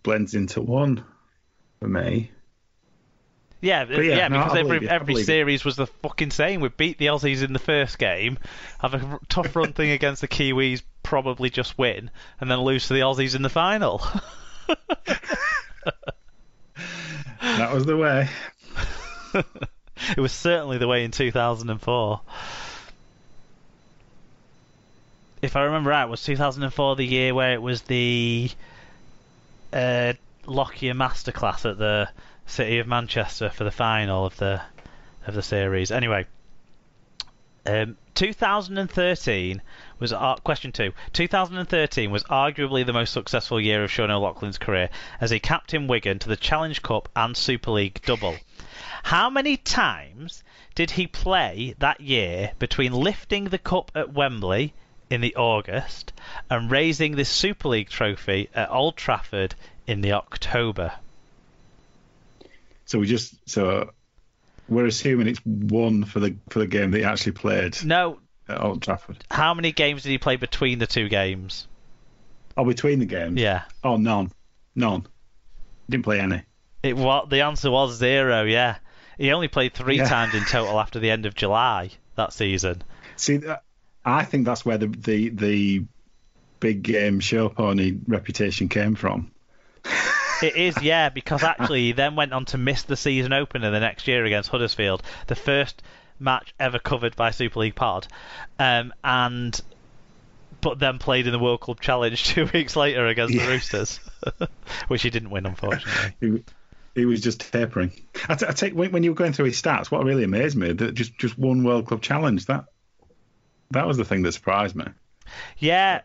blends into one for me. Yeah, yeah, no, because every series was the fucking same. We beat the Aussies in the first game, have a tough run thing against the Kiwis, probably just win, and then lose to the Aussies in the final. That was the way. It was certainly the way in 2004. If I remember right, was 2004 the year where it was the Lockyer Masterclass at the City of Manchester for the final of the series? Anyway, 2013 was question 2. 2013 was arguably the most successful year of Sean O'Loughlin's career as he captained Wigan to the Challenge Cup and Super League double. How many times did he play that year between lifting the cup at Wembley in the August and raising the Super League trophy at Old Trafford in the October? So we're assuming it's one for the game that he actually played. No. At Old Trafford. How many games did he play between the two games? Oh, between the games? Yeah. Oh, none. Didn't play any. The answer was 0. Yeah. He only played 3 times in total after the end of July that season. See, I think that's where the big game show pony reputation came from. It is, yeah, because actually he then went on to miss the season opener the next year against Huddersfield, the first match ever covered by Super League Pod, but then played in the World Club Challenge 2 weeks later against the Roosters, which he didn't win, unfortunately. He was just tapering. I take when you were going through his stats, what really amazed me that just one World Club Challenge. That was the thing that surprised me. Yeah.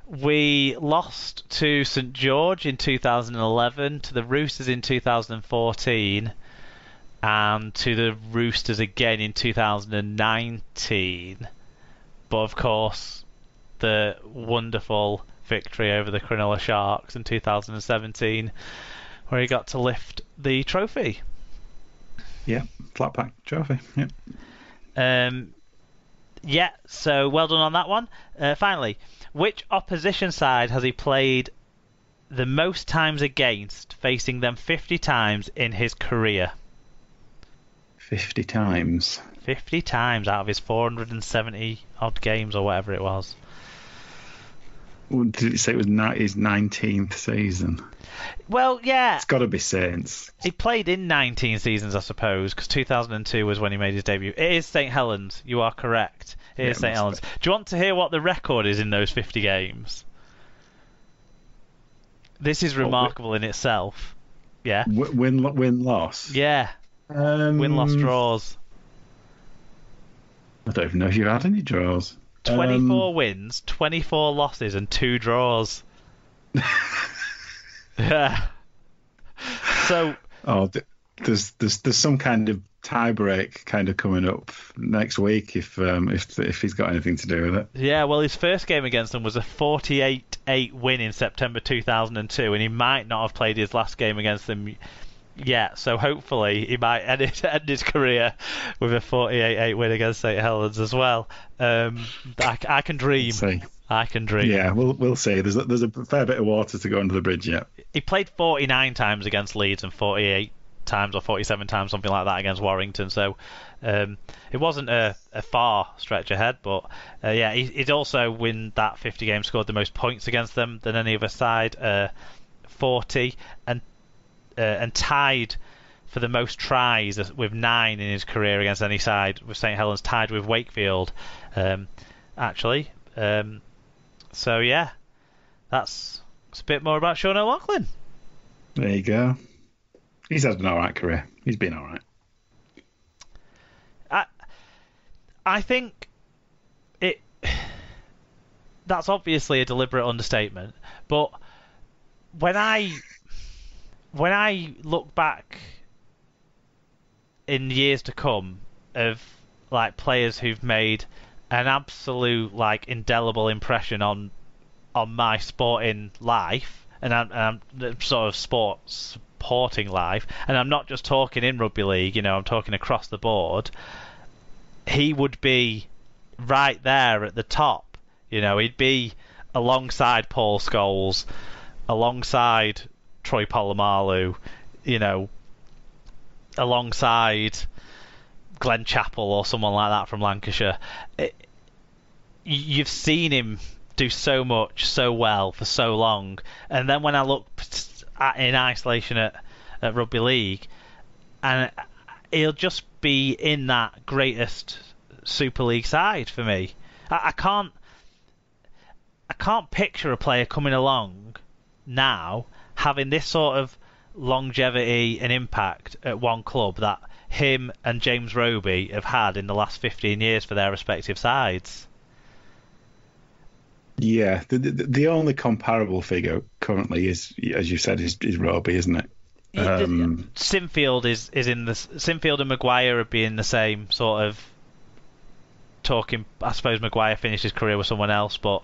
We lost to St George in 2011, to the Roosters in 2014, and to the Roosters again in 2019. But of course, the wonderful victory over the Cronulla Sharks in 2017, where he got to lift the trophy. Yeah, flat pack trophy. Yeah. So well done on that one. Finally, which opposition side has he played the most times against, facing them 50 times in his career? 50 times? 50 times out of his 470 odd games or whatever it was. Did it say it was his 19th season? Well, yeah. It's got to be Saints. He played in 19 seasons, I suppose, because 2002 was when he made his debut. It is St Helens. You are correct. It is St Helens. Do you want to hear what the record is in those 50 games? This is remarkable in itself. Yeah. Win-loss? Yeah. Win-loss draws. I don't even know if you've had any draws. 24 wins, 24 losses, and 2 draws. Yeah. So. Oh, there's some kind of tie-break kind of coming up next week if he's got anything to do with it. Yeah, well, his first game against them was a 48-8 win in September 2002, and he might not have played his last game against them yet. So hopefully he might end his career with a 48-8 win against St Helens as well. I can dream. I can dream. Yeah, we'll see. There's a fair bit of water to go under the bridge yet. He played 49 times against Leeds and 48 times or 47 times, something like that, against Warrington. So it wasn't a far stretch ahead. But yeah, he'd also win that 50 games, scored the most points against them than any other side, 40, and tied for the most tries with 9 in his career against any side, with St Helens tied with Wakefield, actually. So yeah, that's a bit more about Sean O'Loughlin. There you go. He's had an alright career. He's been alright. I think that's obviously a deliberate understatement, but when I look back in years to come of like players who've made an absolute like indelible impression on my sporting life, and I'm sort of supporting life, and I'm not just talking in rugby league, I'm talking across the board, he would be right there at the top. He'd be alongside Paul Scholes alongside Troy Polamalu, alongside Glenn Chappell or someone like that from Lancashire. You've seen him do so much, so well for so long, and then when I look in isolation at rugby league, and he'll just be in that greatest Super League side for me. I can't picture a player coming along now having this sort of longevity and impact at one club that him and James Roby have had in the last 15 years for their respective sides. Yeah, the only comparable figure currently is, as you said, is Roby, isn't it? Sinfield is in the Sinfield and Maguire would be in the same sort of talking. I suppose Maguire finished his career with someone else, but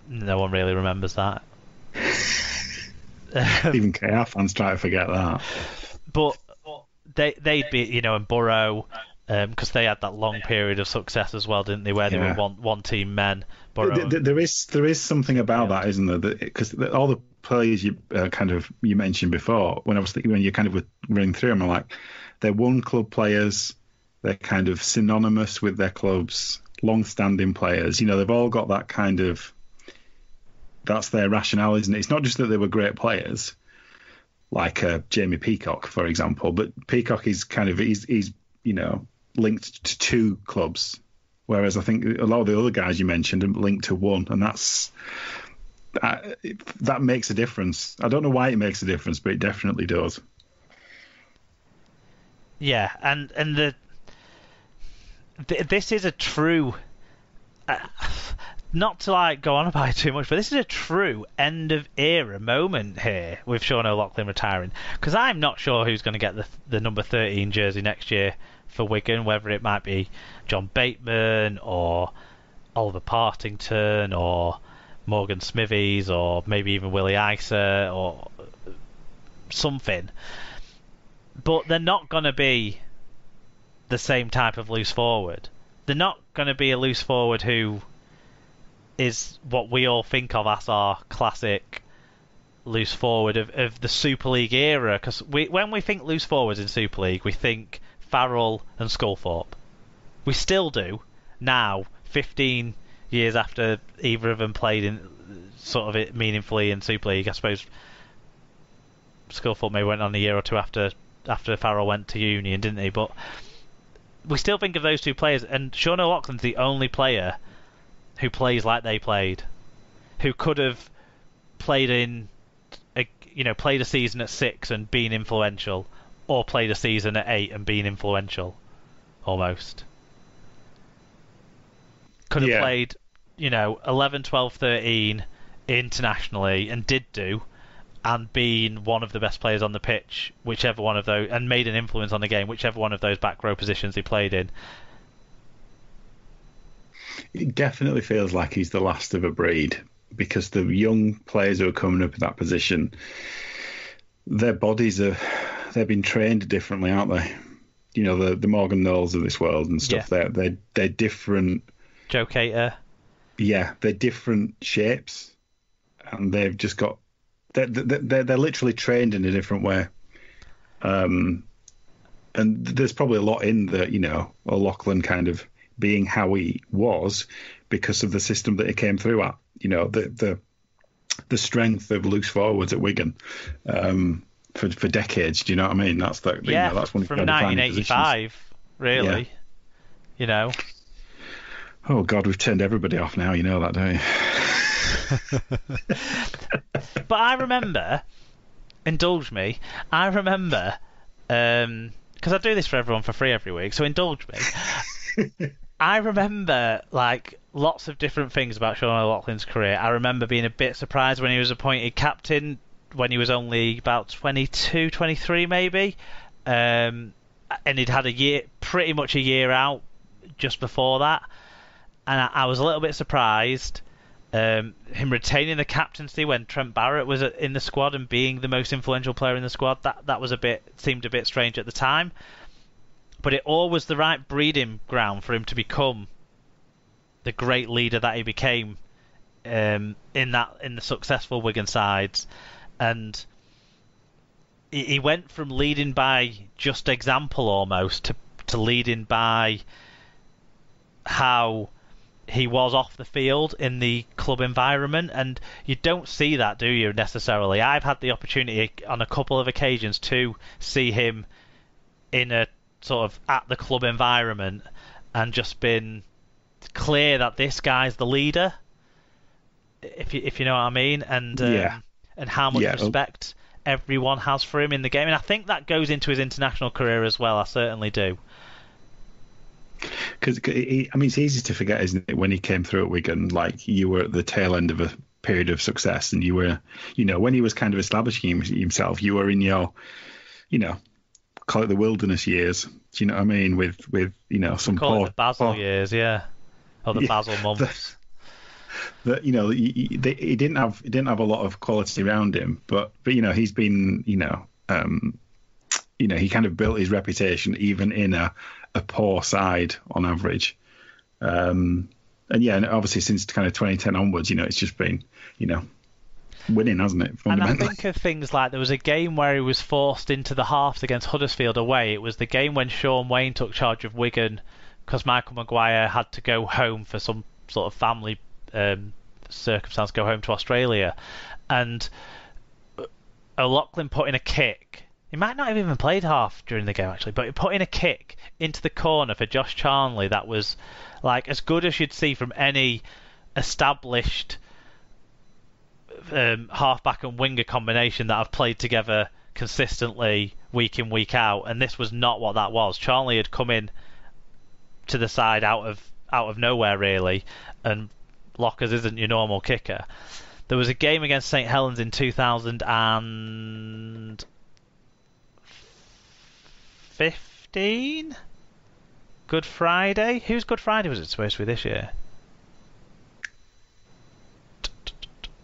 no one really remembers that. Even KR fans try to forget that. But they'd be, and Burrow, because they had that long period of success as well, didn't they? Where they were one team men. There is something about that, isn't there? Because all the players you mentioned before, when you kind of running through them, are like they're one club players. They're kind of synonymous with their clubs, long-standing players. They've all got that kind of. That's their rationale, isn't it? It's not just that they were great players, like Jamie Peacock, for example, but Peacock is he's linked to two clubs. Whereas I think a lot of the other guys you mentioned are linked to one, and that makes a difference. I don't know why it makes a difference, but it definitely does. Yeah, and this is a true, not to go on about it too much, but this is a true end of era moment here with Sean O'Loughlin retiring, because I'm not sure who's going to get the number 13 jersey next year for Wigan, whether it might be John Bateman or Oliver Partington or Morgan Smithies or maybe even Willie Isa or something. But they're not going to be the same type of loose forward. They're not going to be a loose forward who is what we all think of as our classic loose forward of the Super League era. Because when we think loose forwards in Super League, we think Farrell and Sculthorpe. We still do now, 15 years after either of them played in sort of it meaningfully in Super League. I suppose Sculthorpe maybe went on a year or two after Farrell went to Union, didn't he? But we still think of those two players, and Sean O'Loughlin's the only player who plays like they played, who could have played played a season at 6 and been influential, or played a season at 8 and been influential, almost. Could have played, 11, 12, 13 internationally, and did do, and been one of the best players on the pitch, whichever one of those, and made an influence on the game, whichever one of those back row positions he played in. It definitely feels like he's the last of a breed, because the young players who are coming up in that position, their bodies they've been trained differently, aren't they? The Morgan Knowles of this world and stuff. Yeah. They're different. Joe Cater. Yeah, they're different shapes, and they've just got they're literally trained in a different way. And there's probably a lot in the O'Loughlin kind of being how he was because of the system that he came through at. The strength of loose forwards at Wigan. For decades, do you know what I mean? That's that's one from 1985, really. Yeah. Oh God, we've turned everybody off now. You know that, don't you? But I remember, indulge me. I remember, because I do this for everyone for free every week, so indulge me. I remember lots of different things about Sean O'Loughlin's career. I remember being a bit surprised when he was appointed captain, when he was only about 22, 23 maybe, and he'd had pretty much a year out just before that, and I was a little bit surprised. Him retaining the captaincy when Trent Barrett was in the squad and being the most influential player in the squad, that seemed a bit strange at the time, but it all was the right breeding ground for him to become the great leader that he became in the successful Wigan sides, and he went from leading by just example almost to leading by how he was off the field in the club environment, and you don't see that, do you, necessarily? I've had the opportunity on a couple of occasions to see him in a sort of at the club environment and just been clear that this guy's the leader, if you know what I mean, and how much respect everyone has for him in the game. And I think that goes into his international career as well. I certainly do. Because it's easy to forget, isn't it, when he came through at Wigan, like you were at the tail end of a period of success, and you were, when he was kind of establishing himself, you were in your, call it the wilderness years. Do you know what I mean? With some call it the Basel years, yeah, or the Basel months. He didn't have a lot of quality around him, but he's been he kind of built his reputation even in a poor side on average, and obviously since kind of 2010 onwards, it's just been winning, hasn't it? And I think of things like there was a game where he was forced into the halves against Huddersfield away. It was the game when Sean Wayne took charge of Wigan because Michael Maguire had to go home for some sort of family circumstance, go home to Australia, and O'Loughlin put in a kick. He might not have even played half during the game, actually, but he put in a kick into the corner for Josh Charnley that was like as good as you'd see from any established halfback and winger combination that have played together consistently week in, week out, and this was not what that was. Charnley had come in to the side out of nowhere, really, and Lockers isn't your normal kicker. There was a game against St Helens in 2015? Good Friday? Whose Good Friday was it supposed to be this year?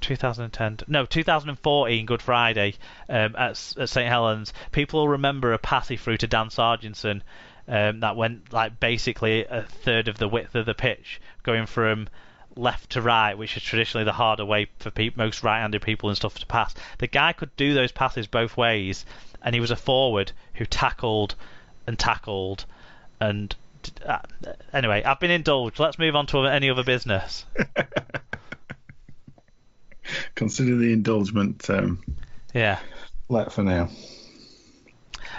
2014 Good Friday at St Helens. People will remember a pass he threw to Dan Sargentson that went like basically a third of the width of the pitch, going from left to right, which is traditionally the harder way for most right-handed people and stuff to pass. The guy could do those passes both ways, and he was a forward who tackled. And anyway, I've been indulged. Let's move on to any other business. Consider the indulgement. Let for now.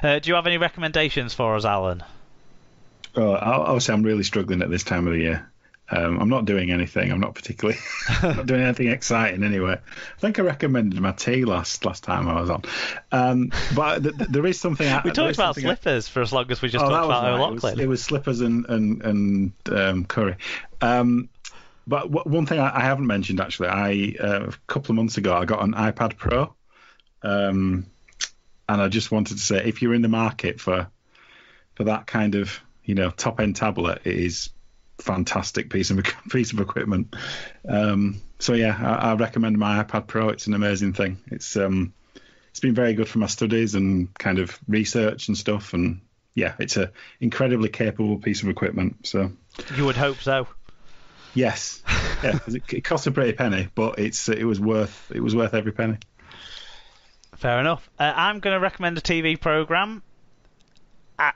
Do you have any recommendations for us, Alan? Obviously, I'm really struggling at this time of the year. I'm not doing anything. I'm not particularly not doing anything exciting anyway. I think I recommended my tea last time I was on. But there is something. We talked about slippers for as long as we just talked about O'Loughlin. It was slippers and curry. But one thing I haven't mentioned, actually, a couple of months ago I got an iPad Pro, and I just wanted to say, if you're in the market for that kind of top end tablet, it is fantastic piece of equipment. I recommend my iPad Pro. It's an amazing thing. It's been very good for my studies and kind of research and stuff, and it's a incredibly capable piece of equipment. So you would hope so. Yes, it cost a pretty penny, but it was worth every penny. Fair enough. I'm going to recommend a TV program.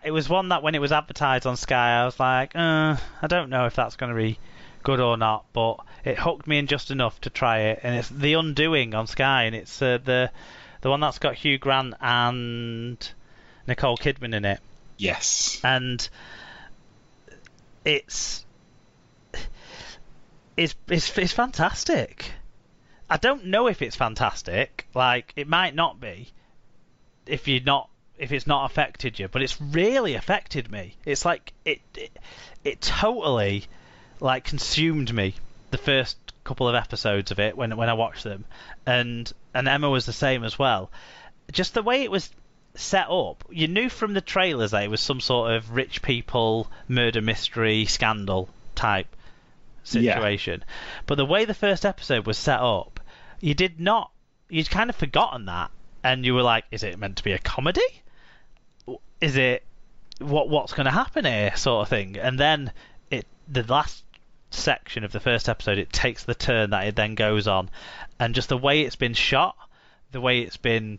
It was one that when it was advertised on Sky, I was like, I don't know if that's going to be good or not, but it hooked me in just enough to try it. And it's The Undoing on Sky, and it's the one that's got Hugh Grant and Nicole Kidman in it. Yes. And it's fantastic. I don't know if it's fantastic. Like, it might not be if it's not affected you, but it's really affected me. It's like it totally like consumed me, the first couple of episodes of it when I watched them, and Emma was the same as well. Just the way it was set up, you knew from the trailers that it was some sort of rich people murder mystery scandal type situation. But the way the first episode was set up, you'd kind of forgotten that, and you were like, is it meant to be a comedy? Is it what's going to happen here, sort of thing? And then the last section of the first episode, it takes the turn that it then goes on, and just the way it's been shot, the way it's been